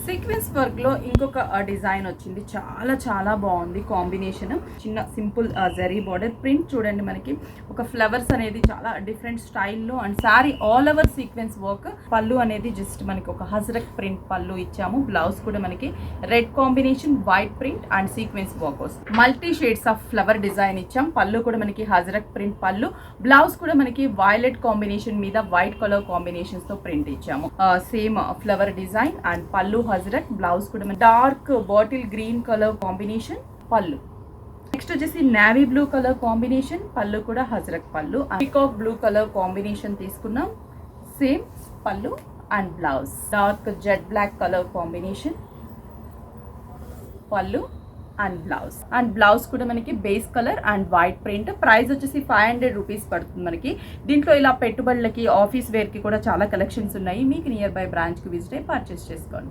Sequence work లో ఇంకొక design వచ్చింది. చాలా చాలా బాగుంది కాంబినేషన్. చిన్న సింపుల్ జరీ బార్డర్ ప్రింట్ చూడండి, మనకి ఒక ఫ్లవర్స్ అనేది చాలా డిఫరెంట్ స్టైల్లో and sorry all over sequence work. పళ్ళు అనేది జస్ట్ మనకి ఒక హజరక్ ప్రింట్ పళ్ళు ఇచ్చాము. బ్లౌజ్ కూడా మనకి red combination, white print and sequence work వస్తుంది. Multi shades of flower design ఇచ్చాం. పళ్ళు కూడా మనకి హజరక్ ప్రింట్ పళ్ళు, బ్లౌజ్ కూడా మనకి వైలెట్ కాంబినేషన్ మీద వైట్ కలర్ కాంబినేషన్స్ తో ప్రింట్ ఇచ్చాము. సేమ్ ఫ్లవర్ డిజైన్ అండ్ పళ్ళు హజరక్, బ్లౌజ్ కూడా dark bottle green colour combination పళ్ళు. నెక్స్ట్ వచ్చేసి నేవీ బ్లూ కలర్ కాంబినేషన్, పళ్ళు కూడా హజరక్ పళ్ళు. పీకాక్ బ్లూ కలర్ కాంబినేషన్ తీసుకున్నాం. సేమ్ పళ్ళు and blouse dark jet black colour combination, పళ్ళు అండ్ బ్లౌజ్ కూడా మనకి base colour and white print. Price వచ్చేసి 500 రూపీస్ పడుతుంది మనకి. దీంట్లో ఇలా పెట్టుబడులకి, ఆఫీస్ వేర్ కి కూడా చాలా కలెక్షన్స్ ఉన్నాయి. మీకు నియర్ బై బ్రాంచ్ కి విజిట్ అయ్యి పర్చేస్ చేసుకోండి.